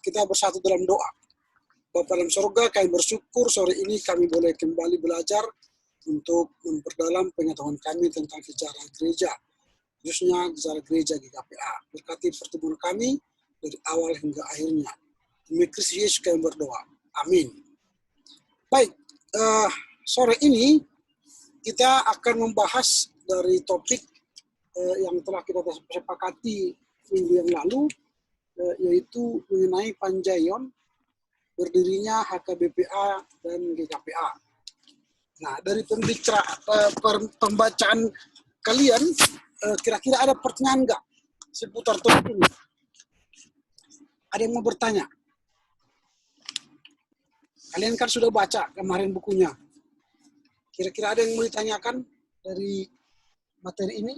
kita bersatu dalam doa. Bapa dalam sorga, kami bersyukur sore ini kami boleh kembali belajar untuk memperdalam pengetahuan kami tentang sejarah gereja, khususnya sejarah gereja GKPA. Berkati pertemuan kami dari awal hingga akhirnya. Demi Kristus Yesus kami berdoa. Amin. Baik, sore ini kita akan membahas dari topik yang telah kita sepakati minggu yang lalu, yaitu mengenai Panjaion, berdirinya HKBPA dan GKPA. Nah, dari pembacaan kalian, kira-kira ada pertanyaan nggak seputar topik ini? Ada yang mau bertanya? Kalian kan sudah baca kemarin bukunya. Kira-kira ada yang mau ditanyakan dari materi ini?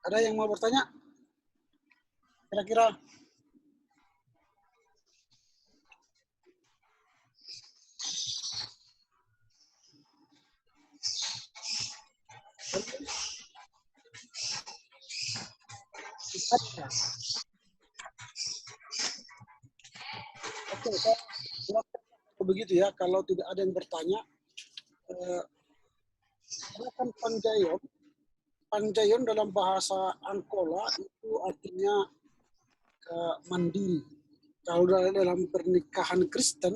Ada yang mau bertanya? Kira-kira? Oke, begitu ya. Kalau tidak ada yang bertanya, kan Panjaion dalam bahasa Angkola itu artinya mandiri. Kalau dalam pernikahan Kristen,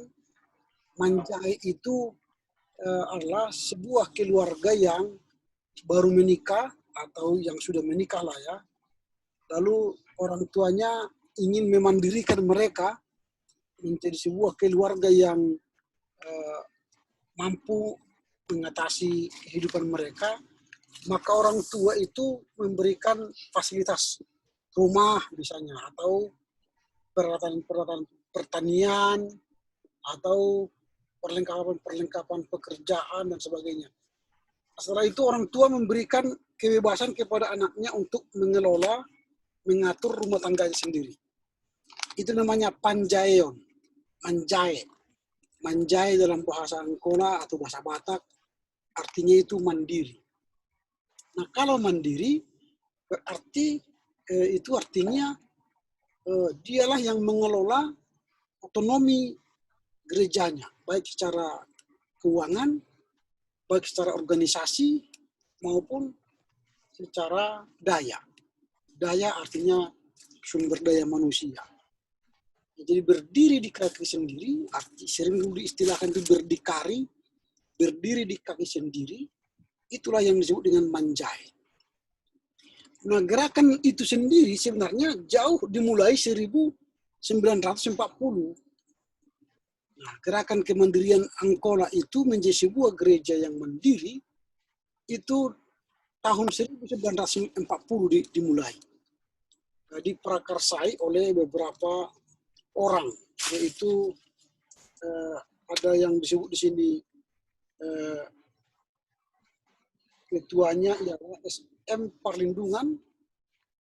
manjai itu adalah sebuah keluarga yang baru menikah atau yang sudah menikah lah ya. Lalu orang tuanya ingin memandirikan mereka menjadi sebuah keluarga yang mampu mengatasi kehidupan mereka, maka orang tua itu memberikan fasilitas rumah misalnya, atau peralatan-peralatan pertanian, atau perlengkapan-perlengkapan pekerjaan dan sebagainya. Setelah itu orang tua memberikan kebebasan kepada anaknya untuk mengelola, mengatur rumah tangganya sendiri. Itu namanya Panjaion, manjai. Manjai dalam bahasa Angkola atau bahasa Batak artinya itu mandiri. Nah, kalau mandiri berarti itu artinya dialah yang mengelola otonomi gerejanya, baik secara keuangan, baik secara organisasi, maupun secara daya. Daya artinya sumber daya manusia. Jadi berdiri di kaki sendiri, sering diistilahkan itu berdikari, berdiri di kaki sendiri, itulah yang disebut dengan manjai. Nah, gerakan itu sendiri sebenarnya jauh dimulai 1940. Nah, gerakan kemandirian Angkola itu menjadi sebuah gereja yang mandiri itu tahun 1940 dimulai. Nah, diprakarsai oleh beberapa orang, yaitu ada yang disebut di sini ketuanya ialah SM Parlindungan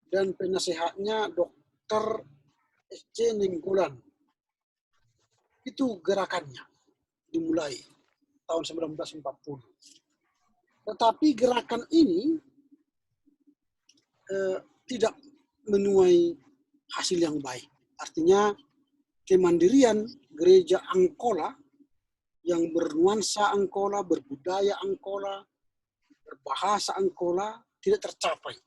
dan penasehatnya Dr. SC Nenggolan. Itu gerakannya dimulai tahun 1940. Tetapi gerakan ini tidak menuai hasil yang baik. Artinya kemandirian gereja Angkola yang bernuansa Angkola, berbudaya Angkola, berbahasa Angkola tidak tercapai.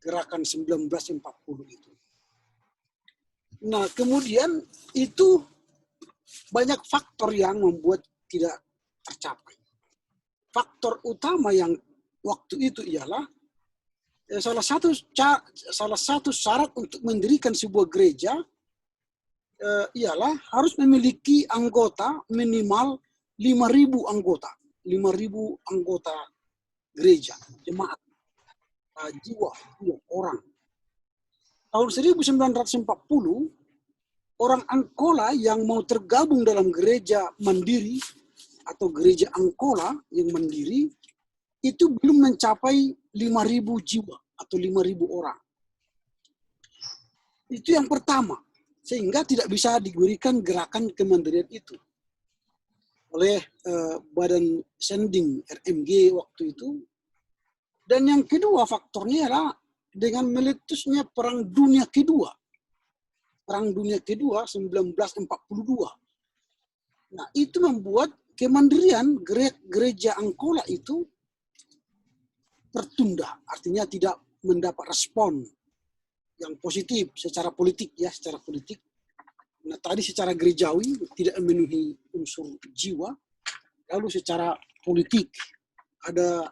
Gerakan 1940 itu. Nah, kemudian itu banyak faktor yang membuat tidak tercapai. Faktor utama yang waktu itu ialah salah satu syarat untuk mendirikan sebuah gereja ialah harus memiliki anggota minimal 5.000 anggota. 5.000 anggota gereja, jemaat, jiwa, orang. Tahun 1940, orang Angkola yang mau tergabung dalam gereja mandiri atau gereja Angkola yang mandiri itu belum mencapai 5.000 jiwa atau 5.000 orang. Itu yang pertama, sehingga tidak bisa diberikan gerakan kemandirian itu oleh Badan Sending RMG waktu itu. Dan yang kedua faktornya adalah dengan meletusnya Perang Dunia Kedua. Perang Dunia Kedua 1942. Nah, itu membuat kemandirian gereja Angkola itu tertunda, artinya tidak mendapat respon yang positif secara politik ya, secara politik. Nah, tadi secara gerejawi tidak memenuhi unsur jiwa, lalu secara politik ada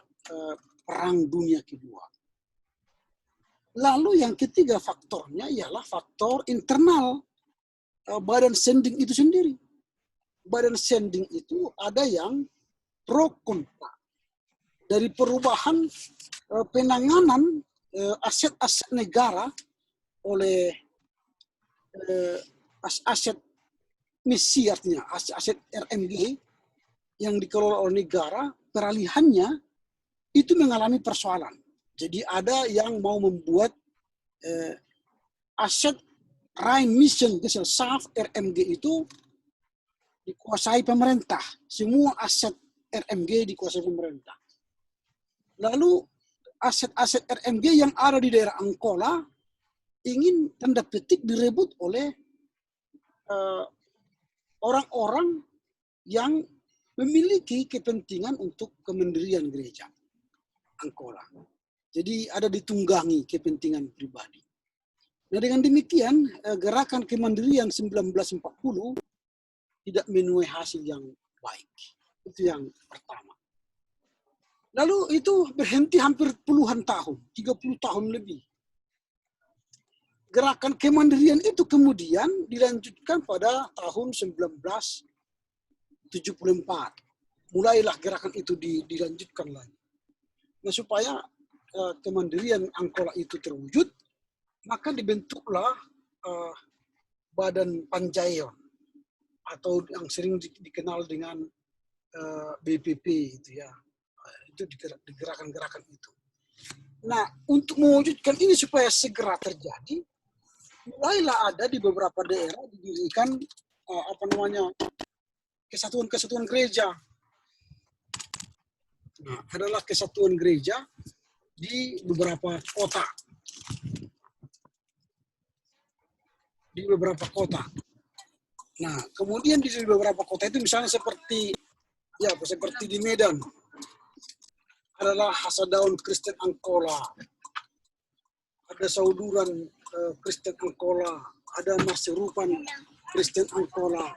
Perang Dunia Kedua. Lalu yang ketiga faktornya ialah faktor internal badan sending itu sendiri. Badan sending itu ada yang pro kontra. Dari perubahan penanganan aset-aset negara oleh aset misi, artinya aset RMG yang dikelola oleh negara, peralihannya itu mengalami persoalan. Jadi ada yang mau membuat aset Rhein Mission Gesellschaft RMG itu dikuasai pemerintah. Semua aset RMG dikuasai pemerintah. Lalu aset-aset RMG yang ada di daerah Angkola ingin tanda petik direbut oleh orang-orang yang memiliki kepentingan untuk kemandirian gereja Angkola. Jadi ada ditunggangi kepentingan pribadi. Nah, dengan demikian gerakan kemandirian 1940 tidak menuai hasil yang baik. Itu yang pertama. Lalu itu berhenti hampir puluhan tahun, 30 tahun lebih. Gerakan kemandirian itu kemudian dilanjutkan pada tahun 1974. Mulailah gerakan itu dilanjutkan lagi. Nah, supaya kemandirian Angkola itu terwujud, maka dibentuklah Badan Panjayon atau yang sering dikenal dengan BPP itu ya. Itu gerakan-gerakan itu. Nah, untuk mewujudkan ini supaya segera terjadi, mulailah ada di beberapa daerah didirikan kesatuan-kesatuan gereja. Nah, adalah kesatuan gereja di beberapa kota. Di beberapa kota. Nah, kemudian di beberapa kota itu misalnya seperti di Medan adalah Hasadaun Kristen Angkola, ada Sauduran Kristen Angkola, ada Marserupan Kristen Angkola.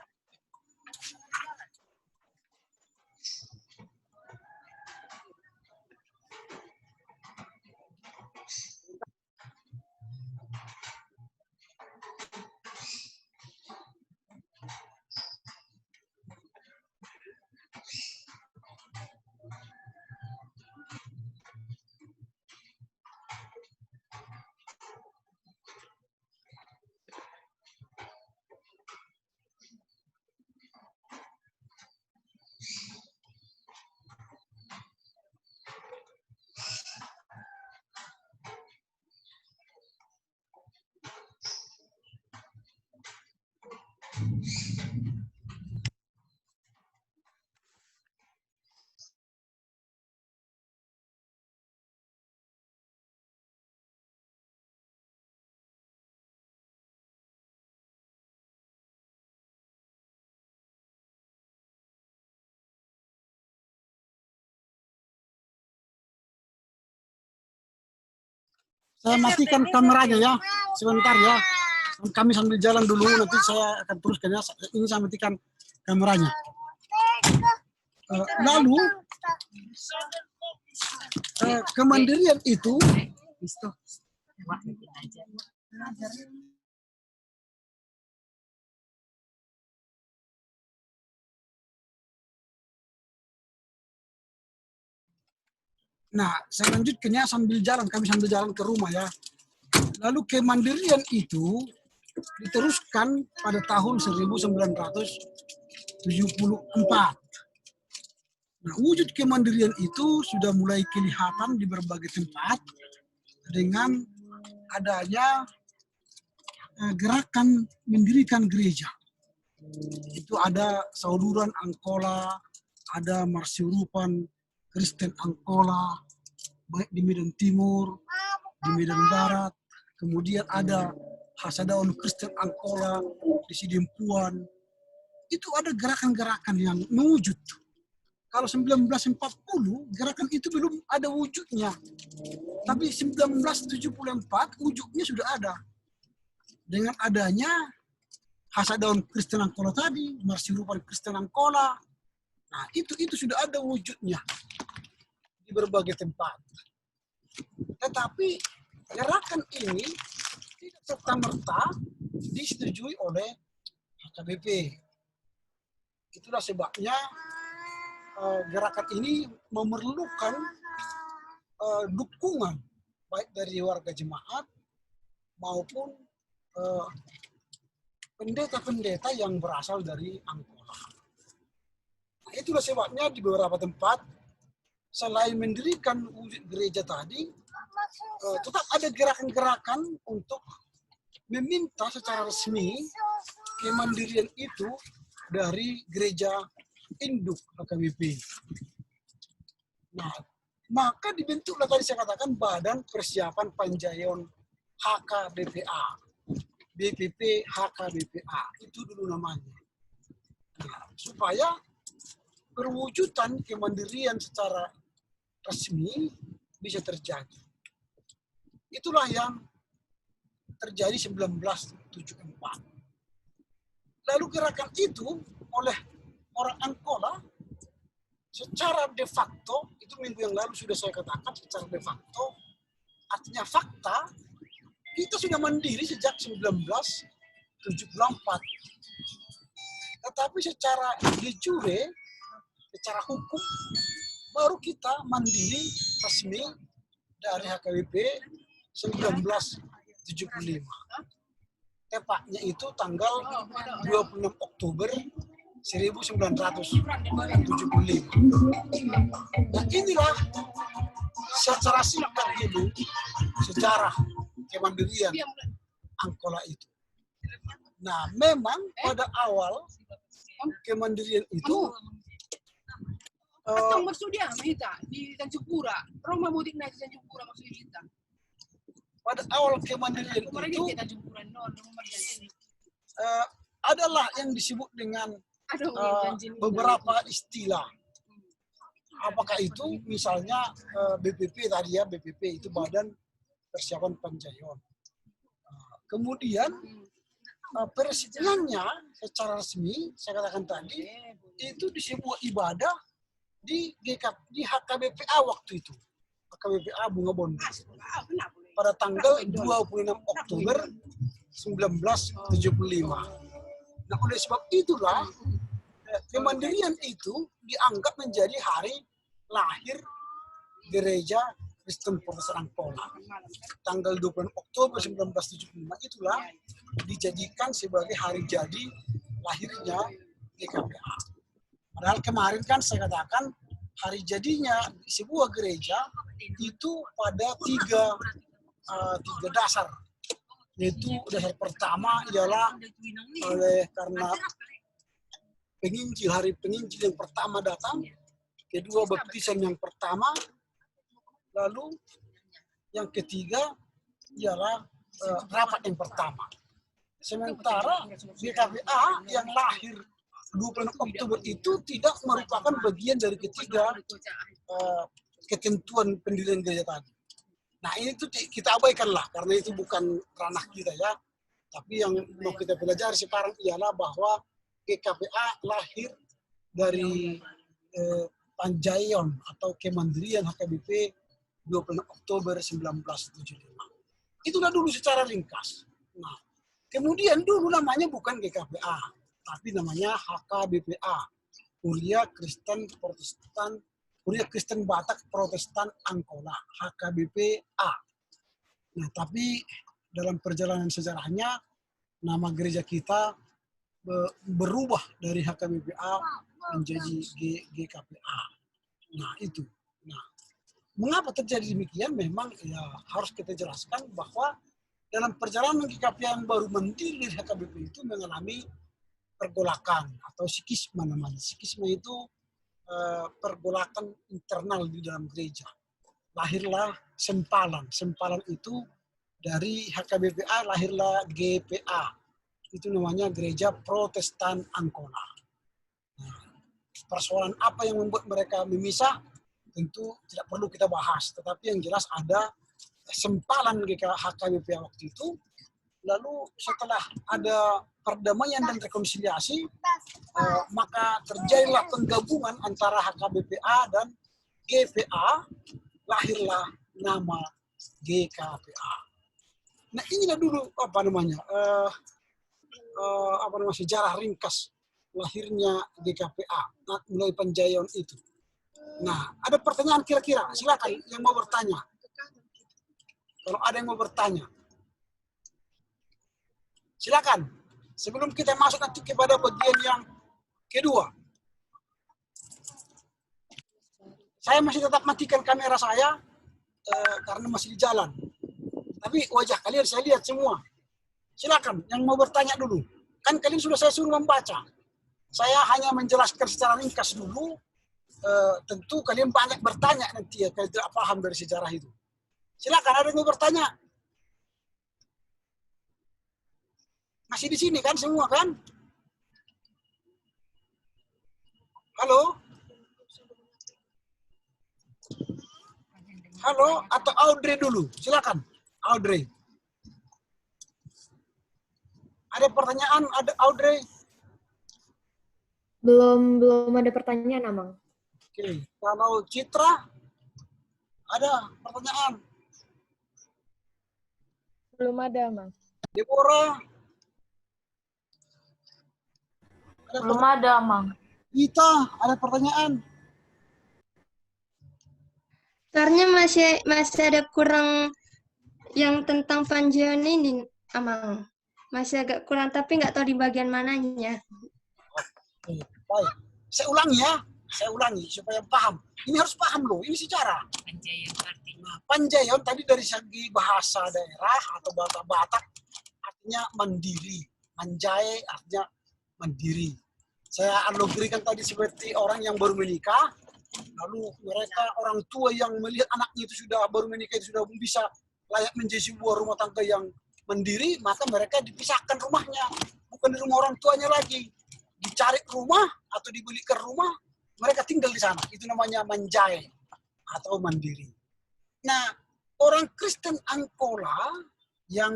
Saya matikan kameranya ya, sebentar ya. Kami sambil jalan dulu, nanti saya akan teruskan ya. Ini saya matikan kameranya. Lalu kemandirian itu nah, saya lanjutkannya sambil jalan, kami sambil jalan ke rumah ya. Lalu kemandirian itu diteruskan pada tahun 1974. Nah, wujud kemandirian itu sudah mulai kelihatan di berbagai tempat dengan adanya gerakan mendirikan gereja. Itu ada Sauduran Angkola, ada Marserupan Kristen Angkola, baik di Medan Timur, di Medan Barat, kemudian ada Hasadaun Kristen Angkola di Sidimpuan. Itu ada gerakan-gerakan yang mewujud. Kalau 1940, gerakan itu belum ada wujudnya. Tapi 1974, wujudnya sudah ada. Dengan adanya Hasadaun Kristen Angkola tadi, Marsirupan Kristen Angkola, nah itu sudah ada wujudnya di berbagai tempat. Tetapi gerakan ini tidak serta-merta disetujui oleh HKBP. Itulah sebabnya gerakan ini memerlukan dukungan baik dari warga jemaat maupun pendeta-pendeta yang berasal dari Angkola. Nah, itulah sebabnya di beberapa tempat selain mendirikan wujud gereja tadi, tetap ada gerakan-gerakan untuk meminta secara resmi kemandirian itu dari gereja induk HKBP. Nah, maka dibentuklah tadi saya katakan Badan Persiapan Panjayon HKBPA. BPP HKBPA, itu dulu namanya. Nah, supaya perwujudan kemandirian secara resmi bisa terjadi. Itulah yang terjadi 1974. Lalu gerakan itu oleh orang Angkola secara de facto, itu minggu yang lalu sudah saya katakan, secara de facto, artinya fakta, kita sudah mandiri sejak 1974. Tetapi secara de jure, secara hukum, baru kita mandiri resmi dari HKBP 1975. Tepatnya itu tanggal 26 Oktober 1975. Nah, inilah secara singkat dulu sejarah kemandirian Angkola itu. Nah, memang pada awal kemandirian itu bersedia kita di Tanjung Pura. Roma mudik naik di Tanjung Pura maksudnya kita. Pada awal kemandirian itu adalah yang disebut dengan beberapa istilah. Apakah itu misalnya BPP tadi ya, BPP itu Badan Persiapan Panjayon. Kemudian peresmiannya secara resmi, saya katakan tadi, itu di sebuah ibadah di HKBPA waktu itu. HKBPA Bunga Bondo. Pada tanggal 26 Oktober 1975. Nah, oleh sebab itulah kemandirian itu dianggap menjadi hari lahir gereja Kristen Protestan Angkola. Tanggal 26 Oktober 1975 itulah dijadikan sebagai hari jadi lahirnya GKPA. Padahal kemarin kan saya katakan hari jadinya sebuah gereja itu pada tiga dasar. Yaitu dasar pertama ialah karena penginjil, hari penginjil yang pertama datang, kedua baptisan yang pertama, lalu yang ketiga ialah rapat yang pertama. Sementara GKPA yang lahir 26 Oktober itu tidak merupakan bagian dari ketiga ketentuan pendirian gereja tadi. Nah, ini tuh kita abaikanlah karena itu bukan ranah kita ya. Tapi yang mau kita pelajari sekarang ialah bahwa GKPA lahir dari Panjayon atau Kemandirian HKBP 26 Oktober 1975. Itulah dulu secara ringkas. Nah, kemudian dulu namanya bukan GKPA, tapi namanya HKBPA, Kuria Kristen Protestan, Kuria Kristen Batak Protestan Angkola, HKBPA. Nah, tapi dalam perjalanan sejarahnya, nama gereja kita berubah dari HKBPA menjadi GKPA. Nah, itu. Nah, mengapa terjadi demikian? Memang ya harus kita jelaskan bahwa dalam perjalanan GKPA yang baru mendiri dari HKBP itu mengalami pergolakan atau sikisme namanya. Sikisme itu pergolakan internal di dalam gereja. lahirlah Sempalan. Sempalan itu dari HKBPA lahirlah GPA. Itu namanya Gereja Protestan Angkola. Nah, persoalan apa yang membuat mereka memisah tentu tidak perlu kita bahas. Tetapi yang jelas ada sempalan HKBPA waktu itu. Lalu setelah ada perdamaian dan rekonsiliasi, maka terjadilah penggabungan antara HKBPA dan GPA, lahirlah nama GKPA. Nah, inilah dulu sejarah ringkas lahirnya GKPA, mulai Panjaion itu. Nah, ada pertanyaan kira-kira, silakan yang mau bertanya. Kalau ada yang mau bertanya, silakan. Sebelum kita masuk nanti kepada bagian yang kedua. Saya masih tetap matikan kamera saya karena masih di jalan. Tapi wajah kalian saya lihat semua. Silakan yang mau bertanya dulu. Kan kalian sudah saya suruh membaca. Saya hanya menjelaskan secara ringkas dulu. Tentu kalian banyak bertanya nanti ya kalau tidak paham dari sejarah itu. Silakan, ada yang mau bertanya? Masih di sini kan semua kan? Halo? Halo, atau Audrey dulu? Silakan, Audrey. Ada pertanyaan, ada Audrey? Belum ada pertanyaan, Amang. Oke, kalau Citra, ada pertanyaan? Belum ada, Amang. Deborah? Belum ada, Amang. Ita, ada pertanyaan? Soalnya masih ada kurang yang tentang Panjaion ini, Amang. Masih agak kurang, tapi nggak tahu di bagian mananya. Oke, baik. Saya ulangi supaya paham. Ini harus paham loh, ini sejarah. Panjaion artinya. Nah, Panjaion tadi dari segi bahasa daerah atau bahasa Batak artinya mandiri. Manjai artinya mandiri. Saya alogrikan tadi seperti orang yang baru menikah, lalu mereka orang tua yang melihat anaknya itu sudah baru menikah, itu sudah bisa layak menjadi sebuah rumah tangga yang mandiri, maka mereka dipisahkan rumahnya, bukan di rumah orang tuanya lagi. Dicari rumah atau dibelikan rumah, mereka tinggal di sana. Itu namanya manjai atau mandiri. Nah, orang Kristen Angkola yang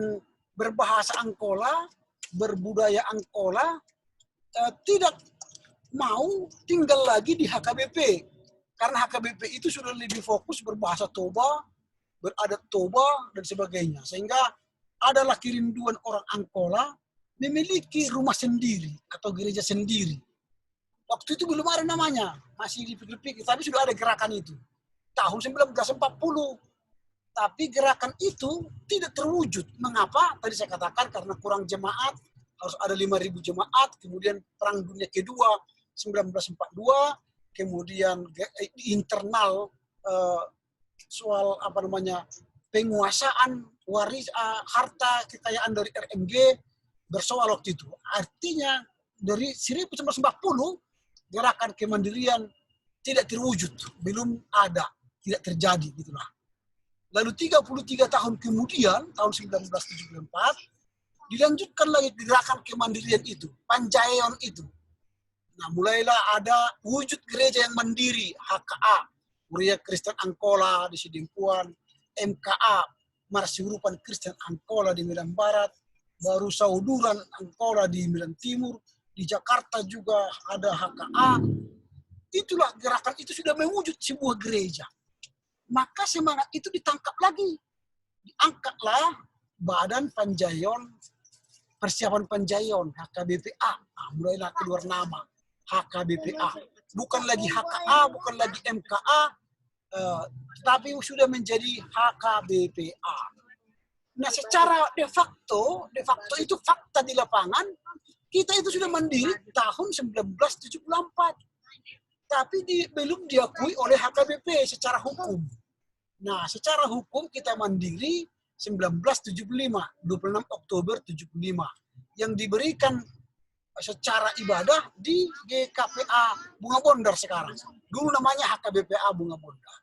berbahasa Angkola, berbudaya Angkola, tidak mau tinggal lagi di HKBP. Karena HKBP itu sudah lebih fokus berbahasa Toba, beradat Toba, dan sebagainya. Sehingga adalah kerinduan orang Angkola memiliki rumah sendiri atau gereja sendiri. Waktu itu belum ada namanya, masih dipikir-pikir, tapi sudah ada gerakan itu. Tahun 1940. Tapi gerakan itu tidak terwujud. Mengapa? Tadi saya katakan karena kurang jemaat, harus ada 5.000 jemaat, kemudian Perang Dunia Kedua 1942, kemudian internal soal penguasaan waris harta kekayaan dari RMG bersoal waktu itu. Artinya dari 1940 gerakan kemandirian tidak terwujud, belum ada, tidak terjadi gitulah. Lalu 33 tahun kemudian, tahun 1974, dilanjutkan lagi gerakan kemandirian itu, Panjaion itu. Nah, mulailah ada wujud gereja yang mandiri, HKA, Kuria Kristen Angkola di Sidimpuan, MKA, Marsiurupan Kristen Angkola di Medan Barat, baru Sauduran Angkola di Medan Timur, di Jakarta juga ada HKA. Itulah gerakan itu sudah mewujud sebuah gereja. Maka semangat itu ditangkap lagi. Diangkatlah Badan Panjaion, Persiapan Panjaion, HKBPA. Nah, mulailah keluar nama HKBPA. Bukan lagi HKA, bukan lagi MKA, tapi sudah menjadi HKBPA. Nah, secara de facto itu fakta di lapangan, kita itu sudah mandiri tahun 1974. Tapi belum diakui oleh HKBP secara hukum. Nah, secara hukum kita mandiri 1975, 26 Oktober 75. Yang diberikan secara ibadah di GKPA Bunga Bondar sekarang. Dulu namanya HKBPA Bunga Bondar.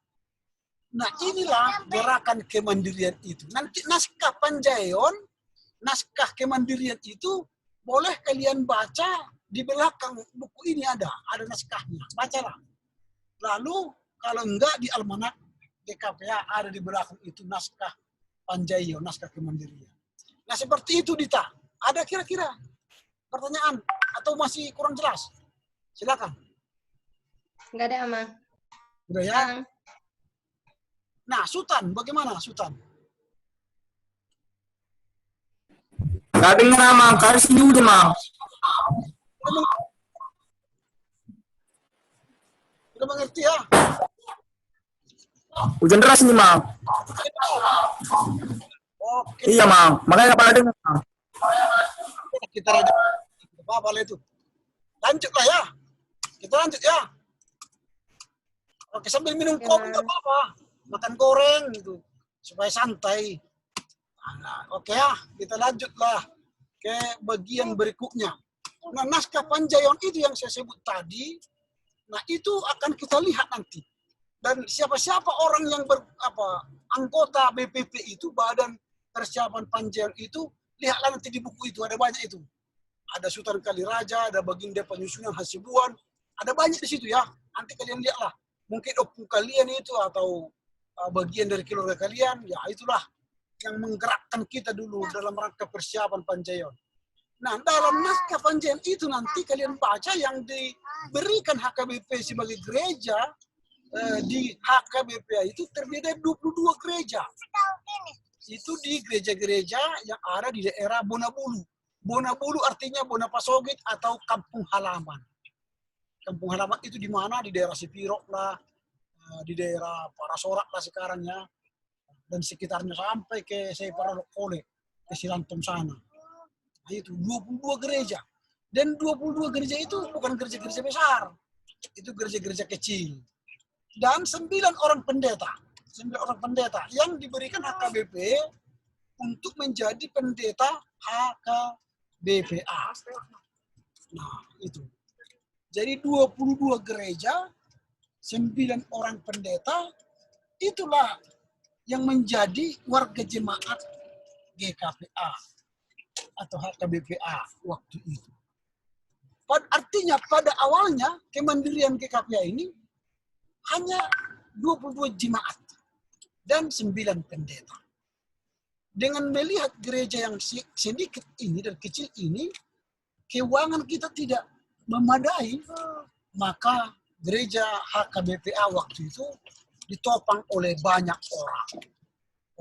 Nah, inilah gerakan kemandirian itu. Nanti naskah Panjayon, naskah kemandirian itu boleh kalian baca di belakang buku ini ada naskahnya. Bacalah. Lalu kalau enggak di almanak GKPA ada di belakang itu naskah Panjayon, naskah kemandirian. Nah, seperti itu Dita. Ada kira-kira pertanyaan atau masih kurang jelas? Silakan. Enggak ada, Amang. Udah ya? Nah, Sultan, bagaimana Sultan? Gak dengar, Mang. Kasih dulu, Mang. Udah mengerti ya? Hujan deras nih, Mang. Oke. Iya, Mang. Makanya kepala dengar, Mang. Kita apa itu? Lanjutlah ya. Kita lanjut ya. Oke, sambil minum kopi nggak apa-apa. Makan goreng gitu. Supaya santai. Nah, oke ya, kita lanjutlah ke bagian berikutnya. Nah, naskah Panjayon itu yang saya sebut tadi, nah itu akan kita lihat nanti. Dan siapa-siapa orang yang anggota BPP itu, Badan Persiapan Panjayon itu, lihatlah nanti di buku itu, ada banyak itu. Ada Sultan Kaliraja, ada baginda penyusunan Hasibuan, ada banyak di situ ya. Nanti kalian lihatlah. Mungkin opung kalian itu atau bagian dari keluarga kalian, ya itulah yang menggerakkan kita dulu dalam rangka persiapan Panjayon. Nah, dalam naskah Panjayon itu nanti kalian baca yang diberikan HKBP sebagai gereja, di HKBP itu terdiri dari 22 gereja. Itu di gereja-gereja yang ada di daerah Bonabulu. Bonabulu artinya Bonapasogit atau kampung halaman. Kampung halaman itu di mana? Di daerah Sipirok lah, di daerah Parasorak lah sekarang ya. Dan sekitarnya sampai ke Separalokole, ke Silantom sana. Nah, itu 22 gereja. Dan 22 gereja itu bukan gereja-gereja besar. Itu gereja-gereja kecil. Dan 9 orang pendeta. 9 orang pendeta yang diberikan HKBP untuk menjadi pendeta HKBPA. Nah, itu. Jadi 22 gereja, 9 orang pendeta, itulah yang menjadi warga jemaat GKPA atau HKBPA waktu itu. Artinya pada awalnya kemandirian GKPA ini hanya 22 jemaat dan 9 pendeta. Dengan melihat gereja yang sedikit ini dan kecil ini, keuangan kita tidak memadai, maka gereja HKBPA waktu itu ditopang oleh banyak orang.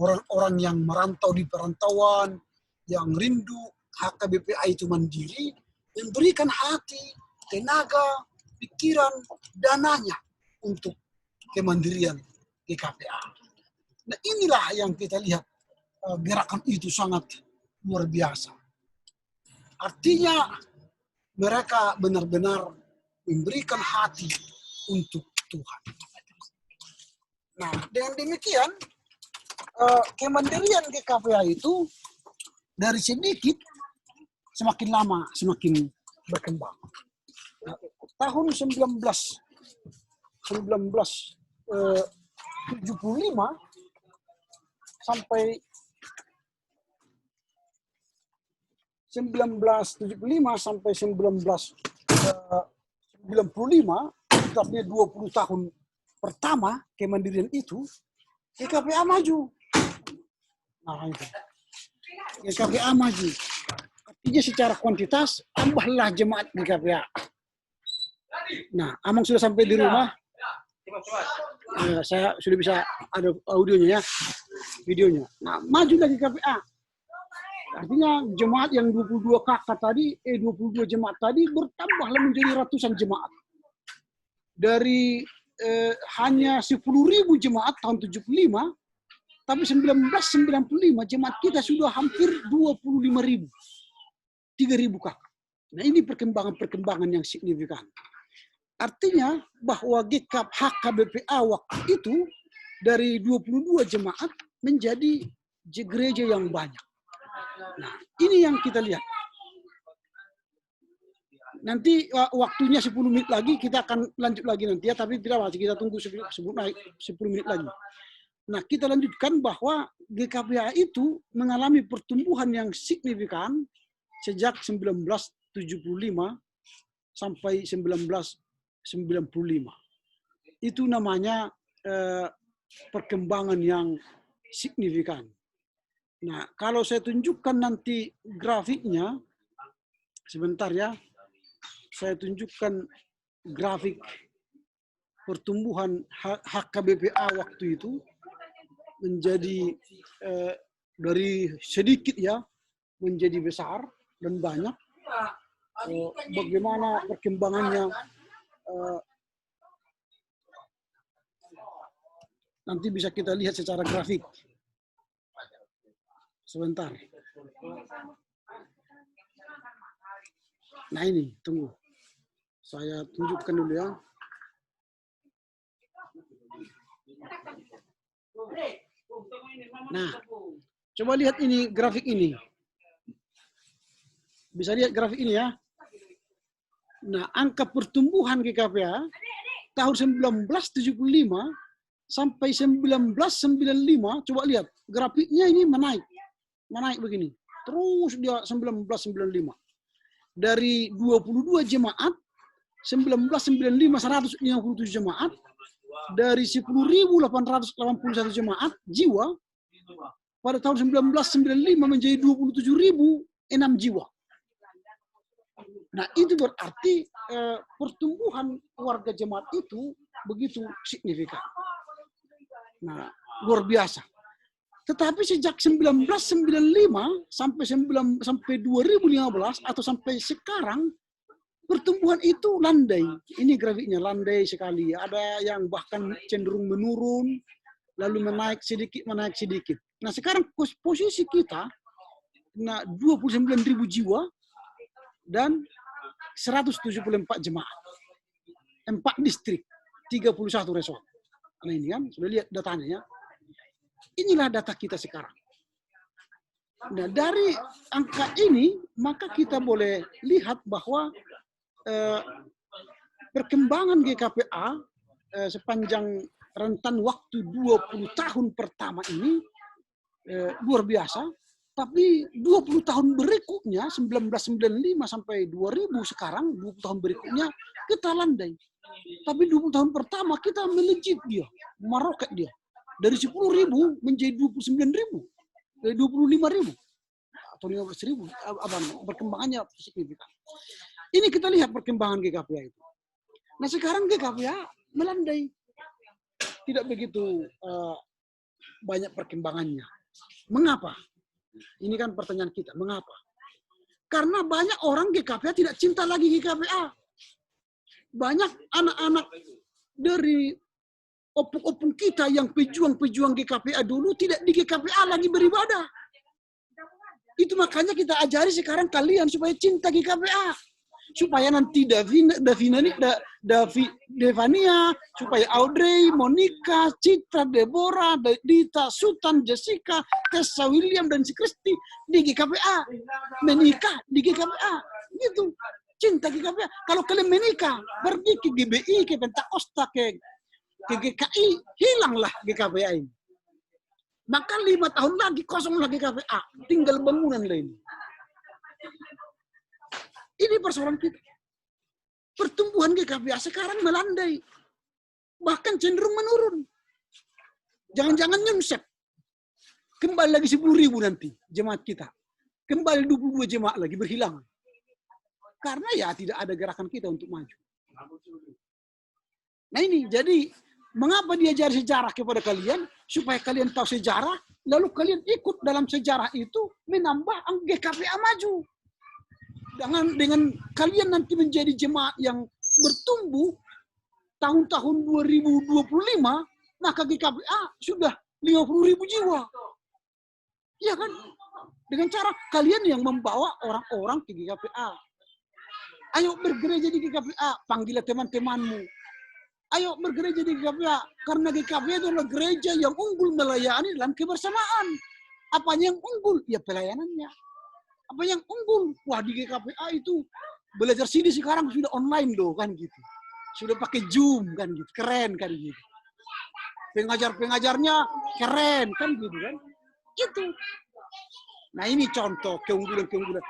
Orang-orang yang merantau di perantauan, yang rindu HKBPA itu mandiri, memberikan hati, tenaga, pikiran, dananya untuk kemandirian GKPA. Nah, inilah yang kita lihat, gerakan itu sangat luar biasa. Artinya mereka benar-benar memberikan hati untuk Tuhan. Nah, dengan demikian, kemandirian GKPA itu dari sedikit semakin lama semakin berkembang. Nah, tahun 1975 sampai 1995, artinya 20 tahun pertama kemandirian itu, GKPA maju. Nah, itu. GKPA maju. Artinya secara kuantitas, tambahlah jemaat GKPA. Nah, Amang sudah sampai di rumah. Saya sudah bisa ada audionya ya, videonya. Nah, maju lagi GKPA. Artinya jemaat yang 22 kakak tadi, 22 jemaat tadi bertambahlah menjadi ratusan jemaat. Dari hanya 10.000 jemaat tahun 75, tapi 1995 jemaat kita sudah hampir 25.000. 3.000 kakak. Nah, ini perkembangan yang signifikan. Artinya bahwa HKBPA waktu itu dari 22 jemaat menjadi gereja yang banyak. Nah, ini yang kita lihat. Nanti waktunya 10 menit lagi, kita akan lanjut lagi nanti ya, tapi tidak apa, kita tunggu 10 menit lagi. Nah, kita lanjutkan bahwa GKPA itu mengalami pertumbuhan yang signifikan sejak 1975 sampai 1995. Itu namanya perkembangan yang signifikan. Nah, kalau saya tunjukkan nanti grafiknya, sebentar ya, saya tunjukkan grafik pertumbuhan HKBPA waktu itu menjadi dari sedikit ya menjadi besar dan banyak. Bagaimana perkembangannya nanti bisa kita lihat secara grafik. Sebentar. Nah ini, tunggu. Saya tunjukkan dulu ya. Nah, coba lihat ini grafik ini. Bisa lihat grafik ini ya. Nah, angka pertumbuhan GKPA tahun 1975 sampai 1995, coba lihat grafiknya ini menaik begini. Terus dia 1995. Dari 22 jemaat, 1995 157 jemaat, dari 10.881 jemaat jiwa, pada tahun 1995 menjadi 27.006 jiwa. Nah, itu berarti pertumbuhan warga jemaat itu begitu signifikan. Nah, luar biasa. Tetapi sejak 1995 sampai 2015 atau sampai sekarang pertumbuhan itu landai. Ini grafiknya landai sekali. Ada yang bahkan cenderung menurun, lalu menaik sedikit. Nah, sekarang posisi kita 29.000 jiwa dan 174 jemaat. 4 distrik, 31 resort. Nah, ini kan sudah lihat datanya ya. Inilah data kita sekarang. Nah, dari angka ini, maka kita boleh lihat bahwa perkembangan GKPA sepanjang rentan waktu 20 tahun pertama ini luar biasa. Tapi 20 tahun berikutnya, 1995 sampai 2000 sekarang, 20 tahun berikutnya, kita landai. Tapi 20 tahun pertama kita melejit dia, meroket dia. Dari 10.000 menjadi 29.000, dari 25.000 atau 15.000, perkembangannya signifikan. Ini kita lihat perkembangan GKPA itu. Nah, sekarang GKPA melandai, tidak begitu banyak perkembangannya. Mengapa? Ini kan pertanyaan kita, mengapa? Karena banyak orang GKPA tidak cinta lagi GKPA. Banyak anak-anak dari opung-opung kita yang pejuang-pejuang GKPA dulu tidak di GKPA lagi beribadah. Itu makanya kita ajari sekarang kalian supaya cinta GKPA. Supaya nanti Devania, supaya Audrey, Monica, Citra, Deborah, Dita, Sultan, Jessica, Tessa, William, dan si Kristi di GKPA. Menikah di GKPA. Gitu. Cinta GKPA. Kalau kalian menikah, pergi ke GBI, ke Pentakosta, ke GKI, hilanglah GKPA ini. Maka 5 tahun lagi kosonglah GKPA. Tinggal bangunan lain. Ini persoalan kita. Pertumbuhan GKPA sekarang melandai. Bahkan cenderung menurun. Jangan-jangan nyungsep. Kembali lagi 10.000 nanti jemaat kita. Kembali 22 jemaat lagi berhilang. Karena ya tidak ada gerakan kita untuk maju. Nah ini, jadi mengapa diajari sejarah kepada kalian? Supaya kalian tahu sejarah, lalu kalian ikut dalam sejarah itu menambah GKPA maju. Dengan kalian nanti menjadi jemaat yang bertumbuh tahun-tahun 2025, maka GKPA sudah 50.000 jiwa. Iya kan? Dengan cara kalian yang membawa orang-orang ke GKPA. Ayo bergereja di GKPA, panggillah teman-temanmu. Ayo bergereja di GKPA, karena GKPA itu adalah gereja yang unggul melayani dalam kebersamaan. Apanya yang unggul? Ya pelayanannya. Apa yang unggul? Wah, di GKPA itu belajar sini sekarang sudah online loh kan gitu. Sudah pakai Zoom kan gitu. Keren kan gitu. pengajar-pengajarnya keren kan gitu kan. Itu. Nah ini contoh keunggulan-keunggulan.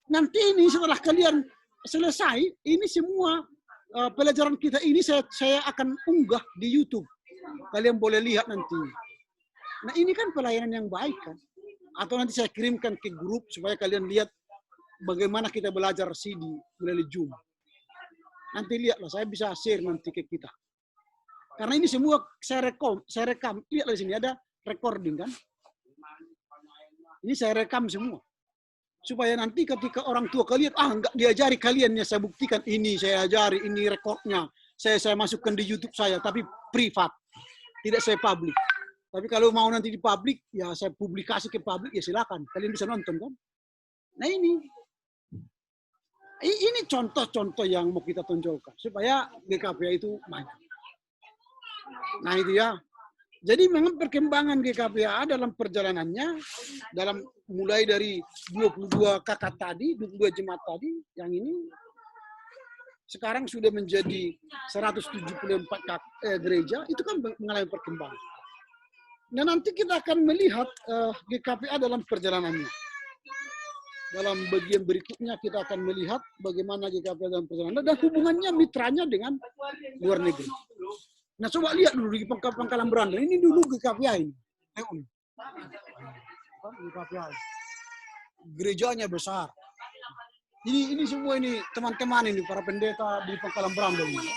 Nanti ini setelah kalian selesai, ini semua pelajaran kita ini saya akan unggah di YouTube. Kalian boleh lihat nanti. Nah ini kan pelayanan yang baik kan. Atau nanti saya kirimkan ke grup supaya kalian lihat bagaimana kita belajar CD melalui Zoom. Nanti lihatlah, saya bisa share nanti ke kita. Karena ini semua saya rekam. Lihatlah di sini ada recording kan. Ini saya rekam semua. Supaya nanti ketika orang tua kalian, enggak diajari kalian, ya saya buktikan ini saya ajari, ini rekodnya. Saya masukkan di YouTube saya, tapi privat. Tidak saya publik. Tapi kalau mau nanti di publik, ya saya publikasi ke publik, ya silakan. Kalian bisa nonton kan. Nah ini contoh-contoh yang mau kita tonjolkan. Supaya GKPA itu maju. Nah itu ya. Jadi memang perkembangan GKPA dalam perjalanannya, mulai dari 22 kakak tadi, 22 jemaat tadi, yang ini sekarang sudah menjadi 174 gereja, itu kan mengalami perkembangan. Nah nanti kita akan melihat GKPA dalam perjalanannya. Dalam bagian berikutnya kita akan melihat bagaimana GKPA dalam perjalanan dan hubungannya mitranya dengan luar negeri. Nah coba lihat dulu di Pangkalan Beranda. Ini dulu GKPA ini. GKPA. Gerejanya besar. Ini semua ini teman-teman ini para pendeta di Pangkalan Beranda ini.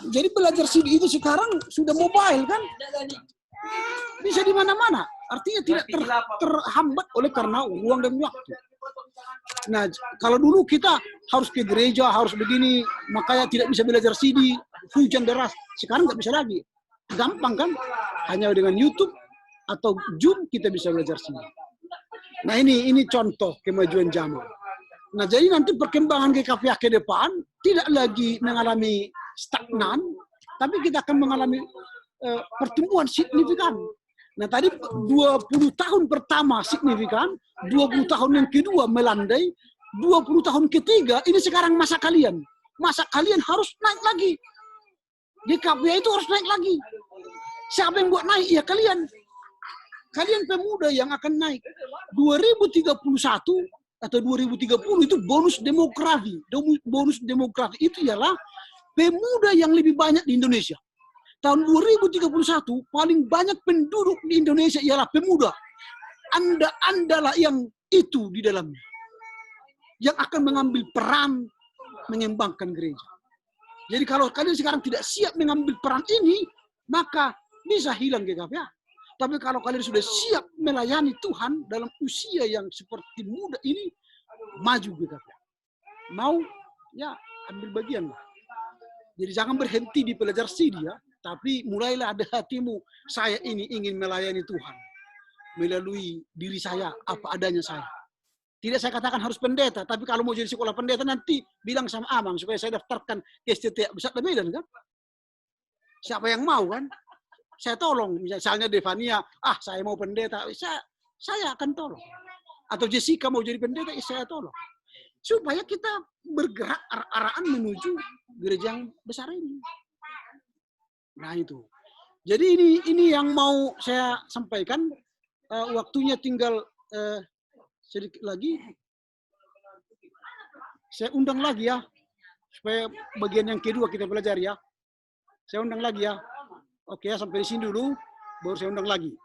Jadi belajar CD itu sekarang sudah mobile kan? Bisa di mana-mana. Artinya tidak terhambat oleh karena uang dan waktu. Nah, kalau dulu kita harus ke gereja, harus begini, makanya tidak bisa belajar CD, hujan deras. Sekarang nggak bisa lagi. Gampang kan? Hanya dengan YouTube atau Zoom kita bisa belajar CD. Nah, ini contoh kemajuan zaman. Nah, jadi nanti perkembangan GKPA ke depan tidak lagi mengalami stagnan, tapi kita akan mengalami pertumbuhan signifikan. Nah tadi 20 tahun pertama signifikan, 20 tahun yang kedua melandai, 20 tahun ketiga, ini sekarang masa kalian. Masa kalian harus naik lagi. GKPA itu harus naik lagi. Siapa yang buat naik? Ya kalian. Kalian pemuda yang akan naik. 2031 atau 2030 itu bonus demografi. Bonus demografi itu ialah pemuda yang lebih banyak di Indonesia. Tahun 2031 paling banyak penduduk di Indonesia ialah pemuda. Andalah yang itu di dalamnya. Yang akan mengambil peran mengembangkan gereja. Jadi kalau kalian sekarang tidak siap mengambil peran ini, maka bisa hilang GKPA. Tapi kalau kalian sudah siap melayani Tuhan dalam usia yang seperti muda ini, maju GKPA. Mau? Ya, ambil bagian lah. Jadi jangan berhenti di pelajar CD ya. Tapi mulailah ada hatimu, saya ini ingin melayani Tuhan. Melalui diri saya, apa adanya saya. Tidak saya katakan harus pendeta, tapi kalau mau jadi sekolah pendeta nanti bilang sama Amang supaya saya daftarkan ke STT Besar Medan kan. Siapa yang mau kan? Saya tolong. Misalnya Devania, saya mau pendeta, saya akan tolong. Atau Jessica mau jadi pendeta, saya tolong. Supaya kita bergerak arah-arahan menuju gereja yang besar ini. Nah itu. Jadi ini yang mau saya sampaikan. Waktunya tinggal sedikit lagi. Saya undang lagi ya. Supaya bagian yang kedua kita belajar ya. Saya undang lagi ya. Oke ya, sampai di sini dulu. Baru saya undang lagi.